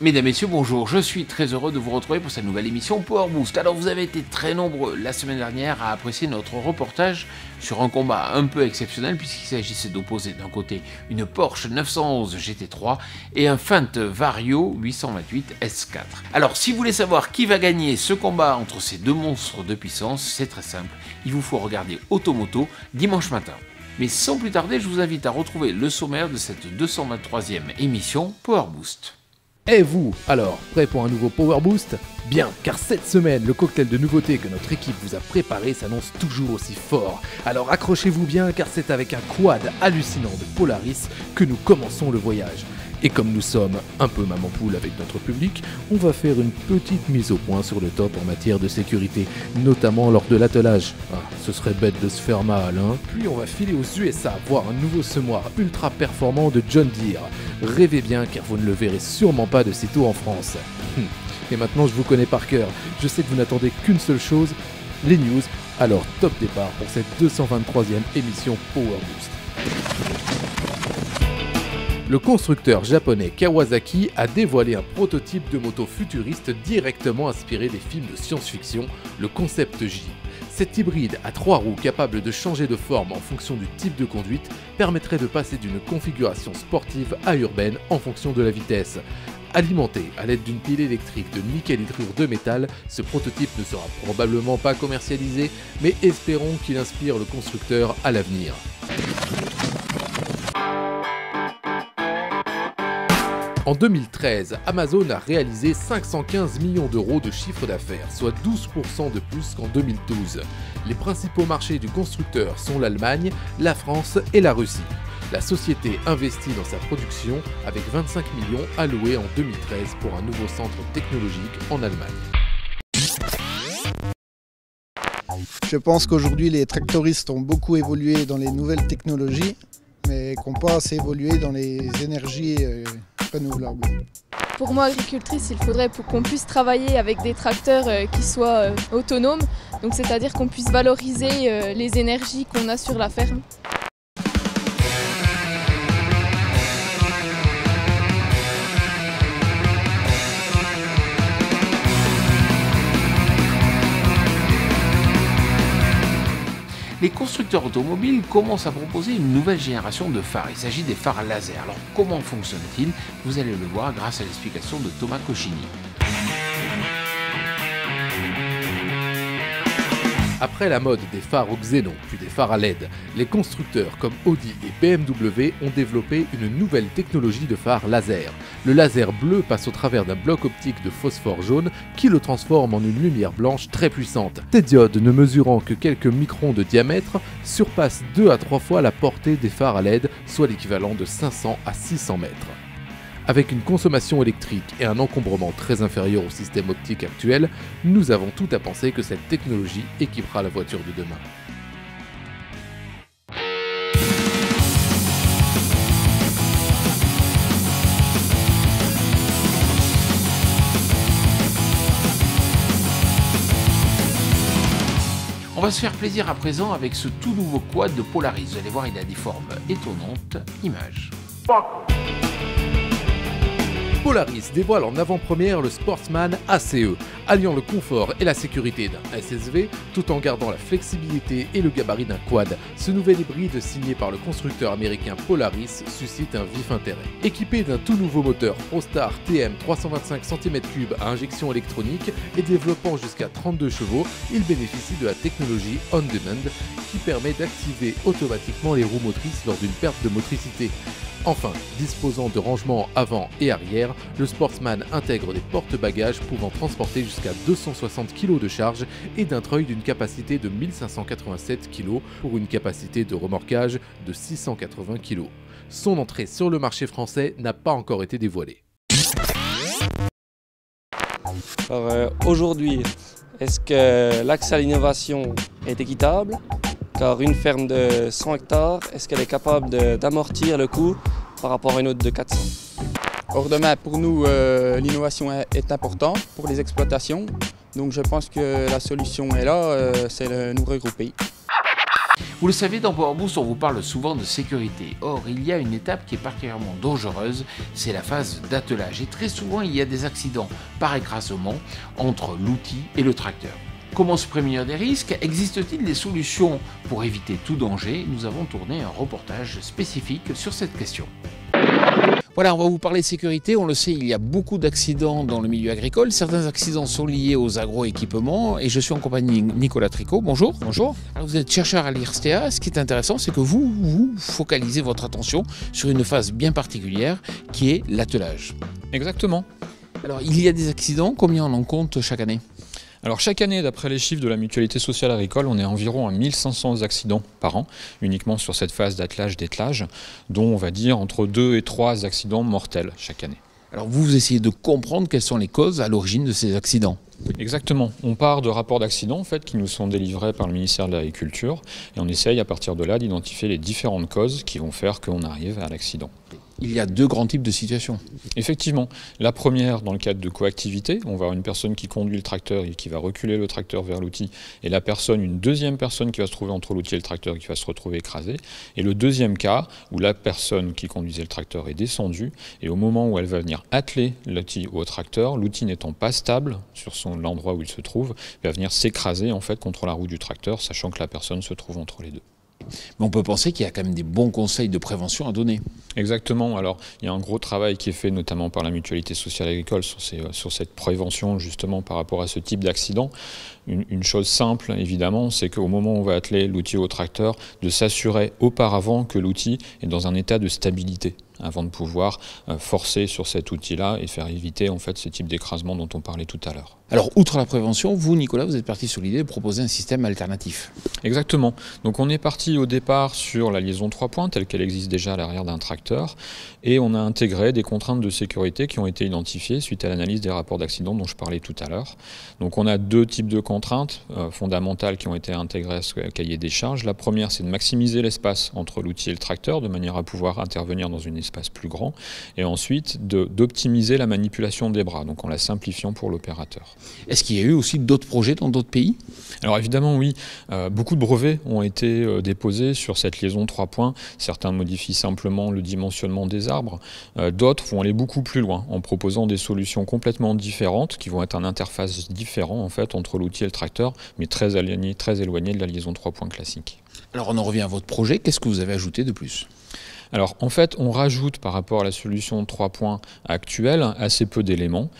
Mesdames, Messieurs, bonjour, je suis très heureux de vous retrouver pour cette nouvelle émission Power Boost. Alors vous avez été très nombreux la semaine dernière à apprécier notre reportage sur un combat un peu exceptionnel puisqu'il s'agissait d'opposer d'un côté une Porsche 911 GT3 et un Fendt Vario 828 S4. Alors si vous voulez savoir qui va gagner ce combat entre ces deux monstres de puissance, c'est très simple, il vous faut regarder Automoto dimanche matin. Mais sans plus tarder, je vous invite à retrouver le sommaire de cette 223e émission Power Boost. Et vous, alors, prêt pour un nouveau Power Boost? Bien, car cette semaine, le cocktail de nouveautés que notre équipe vous a préparé s'annonce toujours aussi fort. Alors accrochez-vous bien, car c'est avec un quad hallucinant de Polaris que nous commençons le voyage. Et comme nous sommes un peu maman poule avec notre public, on va faire une petite mise au point sur le top en matière de sécurité, notamment lors de l'attelage. Ah, ce serait bête de se faire mal, hein. Puis on va filer aux USA voir un nouveau semoir ultra performant de John Deere. Rêvez bien car vous ne le verrez sûrement pas de sitôt en France. Et maintenant je vous connais par cœur, je sais que vous n'attendez qu'une seule chose, les news. Alors top départ pour cette 223e émission Power Boost. Le constructeur japonais Kawasaki a dévoilé un prototype de moto futuriste directement inspiré des films de science-fiction, le Concept J. Cet hybride à 3 roues capable de changer de forme en fonction du type de conduite permettrait de passer d'une configuration sportive à urbaine en fonction de la vitesse. Alimenté à l'aide d'une pile électrique de nickel hydrure de métal, ce prototype ne sera probablement pas commercialisé, mais espérons qu'il inspire le constructeur à l'avenir. En 2013, Amazon a réalisé 515 millions d'euros de chiffre d'affaires, soit 12% de plus qu'en 2012. Les principaux marchés du constructeur sont l'Allemagne, la France et la Russie. La société investit dans sa production avec 25 millions alloués en 2013 pour un nouveau centre technologique en Allemagne. Je pense qu'aujourd'hui les tractoristes ont beaucoup évolué dans les nouvelles technologies, mais qui n'ont pas assez évolué dans les énergies renouvelables. Pour moi, agricultrice, il faudrait qu'on puisse travailler avec des tracteurs qui soient autonomes, donc c'est-à-dire qu'on puisse valoriser les énergies qu'on a sur la ferme. Les constructeurs automobiles commencent à proposer une nouvelle génération de phares. Il s'agit des phares laser. Alors comment fonctionnent-ils? Vous allez le voir grâce à l'explication de Thomas Cochini. Après la mode des phares au xénon, puis des phares à LED, les constructeurs comme Audi et BMW ont développé une nouvelle technologie de phare laser. Le laser bleu passe au travers d'un bloc optique de phosphore jaune qui le transforme en une lumière blanche très puissante. Ces diodes, ne mesurant que quelques microns de diamètre, surpassent 2 à 3 fois la portée des phares à LED, soit l'équivalent de 500 à 600 mètres. Avec une consommation électrique et un encombrement très inférieur au système optique actuel, nous avons tout à penser que cette technologie équipera la voiture de demain. On va se faire plaisir à présent avec ce tout nouveau quad de Polaris. Vous allez voir, il a des formes étonnantes. Images. Polaris dévoile en avant-première le Sportsman ACE, alliant le confort et la sécurité d'un SSV tout en gardant la flexibilité et le gabarit d'un quad. Ce nouvel hybride signé par le constructeur américain Polaris suscite un vif intérêt. Équipé d'un tout nouveau moteur ProStar TM 325 cm3 à injection électronique et développant jusqu'à 32 chevaux, il bénéficie de la technologie On Demand qui permet d'activer automatiquement les roues motrices lors d'une perte de motricité. Enfin, disposant de rangements avant et arrière, le Sportsman intègre des porte-bagages pouvant transporter jusqu'à 260 kg de charge et d'un treuil d'une capacité de 1587 kg pour une capacité de remorquage de 680 kg. Son entrée sur le marché français n'a pas encore été dévoilée. Aujourd'hui, est-ce que l'accès à l'innovation est équitable? Car une ferme de 100 hectares, est-ce qu'elle est capable d'amortir le coût par rapport à une autre de 400? Or demain, pour nous, l'innovation est importante pour les exploitations. Donc je pense que la solution est là, c'est nous regrouper. Vous le savez, dans Power Boost, on vous parle souvent de sécurité. Or, il y a une étape qui est particulièrement dangereuse, c'est la phase d'attelage. Et très souvent, il y a des accidents par écrasement entre l'outil et le tracteur. Comment se prémunir des risques? Existe-t-il des solutions pour éviter tout danger? Nous avons tourné un reportage spécifique sur cette question. Voilà, on va vous parler de sécurité. On le sait, il y a beaucoup d'accidents dans le milieu agricole. Certains accidents sont liés aux agroéquipements. Et je suis en compagnie de Nicolas Tricot. Bonjour. Bonjour. Alors, vous êtes chercheur à l'IRSTEA. Ce qui est intéressant, c'est que vous focalisez votre attention sur une phase bien particulière qui est l'attelage. Exactement. Alors, il y a des accidents. Combien on en compte chaque année? Alors chaque année, d'après les chiffres de la Mutualité sociale agricole, on est environ à 1500 accidents par an, uniquement sur cette phase d'attelage-dételage, dont on va dire entre 2 et 3 accidents mortels chaque année. Alors vous essayez de comprendre quelles sont les causes à l'origine de ces accidents. Exactement. On part de rapports d'accidents en fait, qui nous sont délivrés par le ministère de l'Agriculture et on essaye à partir de là d'identifier les différentes causes qui vont faire qu'on arrive à l'accident. Il y a 2 grands types de situations. Effectivement, la première dans le cadre de coactivité, on va avoir une personne qui conduit le tracteur et qui va reculer le tracteur vers l'outil et une deuxième personne qui va se trouver entre l'outil et le tracteur et qui va se retrouver écrasée. Et le deuxième cas où la personne qui conduisait le tracteur est descendue et au moment où elle va venir atteler l'outil au tracteur, l'outil n'étant pas stable sur l'endroit où il se trouve, va venir s'écraser en fait contre la roue du tracteur, sachant que la personne se trouve entre les deux. Mais on peut penser qu'il y a quand même des bons conseils de prévention à donner. Exactement. Alors, il y a un gros travail qui est fait notamment par la Mutualité sociale agricole sur cette prévention justement par rapport à ce type d'accident. Une chose simple, évidemment, c'est qu'au moment où on va atteler l'outil au tracteur, de s'assurer auparavant que l'outil est dans un état de stabilité avant de pouvoir forcer sur cet outil-là et faire éviter en fait ce type d'écrasement dont on parlait tout à l'heure. Alors, outre la prévention, vous, Nicolas, vous êtes parti sur l'idée de proposer un système alternatif. Exactement. Donc on est parti au départ sur la liaison 3 points telle qu'elle existe déjà à l'arrière d'un tracteur et on a intégré des contraintes de sécurité qui ont été identifiées suite à l'analyse des rapports d'accident dont je parlais tout à l'heure. Donc on a 2 types de contraintes fondamentales qui ont été intégrées à ce cahier des charges. La première, c'est de maximiser l'espace entre l'outil et le tracteur de manière à pouvoir intervenir dans un espace plus grand et ensuite d'optimiser la manipulation des bras, donc en la simplifiant pour l'opérateur. Est-ce qu'il y a eu aussi d'autres projets dans d'autres pays? Alors évidemment oui, beaucoup de brevets ont été déposés sur cette liaison 3 points. Certains modifient simplement le dimensionnement des arbres, d'autres vont aller beaucoup plus loin en proposant des solutions complètement différentes qui vont être un interface différent en fait entre l'outil et le tracteur, mais très éloigné de la liaison 3 points classique. Alors on en revient à votre projet, qu'est-ce que vous avez ajouté de plus? Alors en fait, on rajoute par rapport à la solution 3 points actuelle assez peu d'éléments.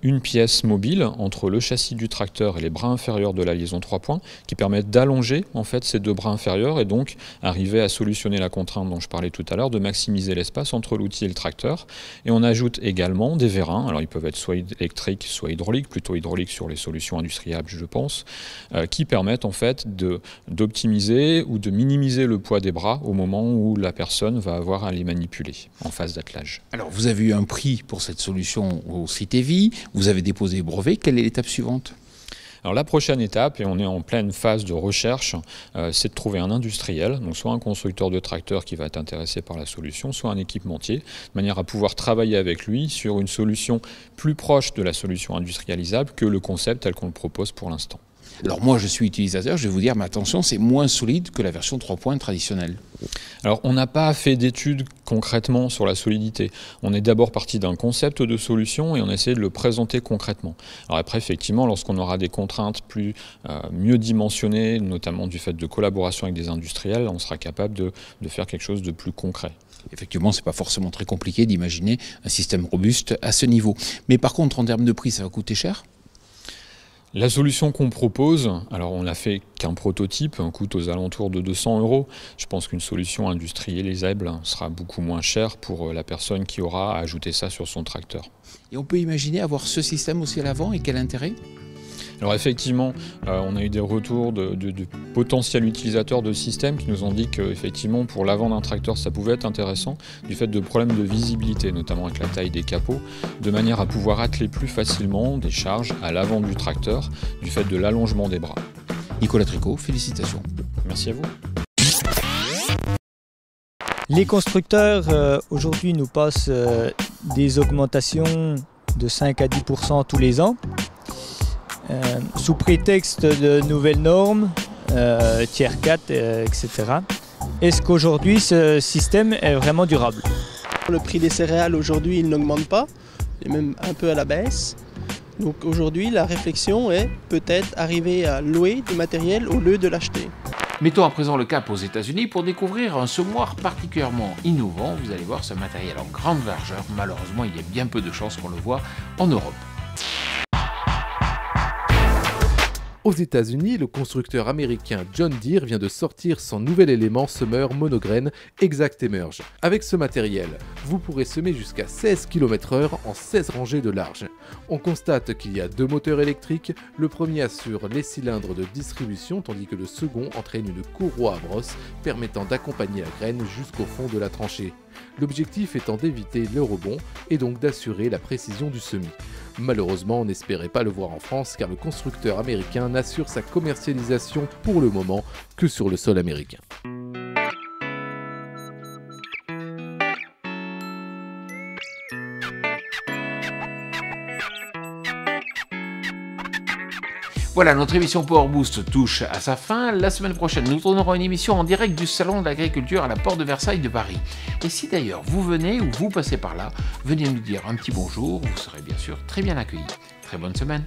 Une pièce mobile entre le châssis du tracteur et les bras inférieurs de la liaison 3 points qui permettent d'allonger en fait ces 2 bras inférieurs et donc arriver à solutionner la contrainte dont je parlais tout à l'heure de maximiser l'espace entre l'outil et le tracteur. Et on ajoute également des vérins, alors ils peuvent être soit électriques soit hydrauliques, plutôt hydrauliques sur les solutions industrielles je pense, qui permettent en fait d'optimiser ou de minimiser le poids des bras au moment où la personne va avoir à les manipuler en phase d'attelage. Alors vous avez eu un prix pour cette solution au CITEVI, vous avez déposé le brevet, quelle est l'étape suivante? Alors la prochaine étape, et on est en pleine phase de recherche, c'est de trouver un industriel, donc soit un constructeur de tracteurs qui va être intéressé par la solution, soit un équipementier, de manière à pouvoir travailler avec lui sur une solution plus proche de la solution industrialisable que le concept tel qu'on le propose pour l'instant. Alors moi je suis utilisateur, je vais vous dire, mais attention, c'est moins solide que la version 3 points traditionnelle. Alors on n'a pas fait d'études concrètement sur la solidité. On est d'abord parti d'un concept de solution et on a essayé de le présenter concrètement. Alors après effectivement, lorsqu'on aura des contraintes mieux dimensionnées, notamment du fait de collaboration avec des industriels, on sera capable de faire quelque chose de plus concret. Effectivement, c'est pas forcément très compliqué d'imaginer un système robuste à ce niveau. Mais par contre, en termes de prix, ça va coûter cher ? La solution qu'on propose, alors on n'a fait qu'un prototype, coûte aux alentours de 200 €. Je pense qu'une solution industrialisable sera beaucoup moins chère pour la personne qui aura à ajouter ça sur son tracteur. Et on peut imaginer avoir ce système aussi à l'avant, et quel intérêt ? Alors effectivement, on a eu des retours de potentiels utilisateurs de systèmes qui nous ont dit qu'effectivement pour l'avant d'un tracteur ça pouvait être intéressant du fait de problèmes de visibilité, notamment avec la taille des capots, de manière à pouvoir atteler plus facilement des charges à l'avant du tracteur du fait de l'allongement des bras. Nicolas Tricot, félicitations. Merci à vous. Les constructeurs aujourd'hui nous passent des augmentations de 5 à 10% tous les ans. Sous prétexte de nouvelles normes, tiers 4, etc. Est-ce qu'aujourd'hui ce système est vraiment durable? Le prix des céréales aujourd'hui il n'augmente pas, il est même un peu à la baisse. Donc aujourd'hui la réflexion est peut-être arriver à louer du matériel au lieu de l'acheter. Mettons à présent le cap aux États-Unis pour découvrir un semoir particulièrement innovant. Vous allez voir ce matériel en grande largeur. Malheureusement, il y a bien peu de chances qu'on le voit en Europe. Aux États-Unis, le constructeur américain John Deere vient de sortir son nouvel élément semeur monograine Exact Emerge. Avec ce matériel, vous pourrez semer jusqu'à 16 km/h en 16 rangées de large. On constate qu'il y a 2 moteurs électriques, le premier assure les cylindres de distribution tandis que le second entraîne une courroie à brosse permettant d'accompagner la graine jusqu'au fond de la tranchée. L'objectif étant d'éviter le rebond et donc d'assurer la précision du semis. Malheureusement, on n'espérait pas le voir en France car le constructeur américain n'assure sa commercialisation pour le moment que sur le sol américain. Voilà, notre émission Power Boost touche à sa fin. La semaine prochaine, nous tournerons une émission en direct du Salon de l'Agriculture à la Porte de Versailles de Paris. Et si d'ailleurs vous venez ou vous passez par là, venez nous dire un petit bonjour, vous serez bien sûr très bien accueillis. Très bonne semaine.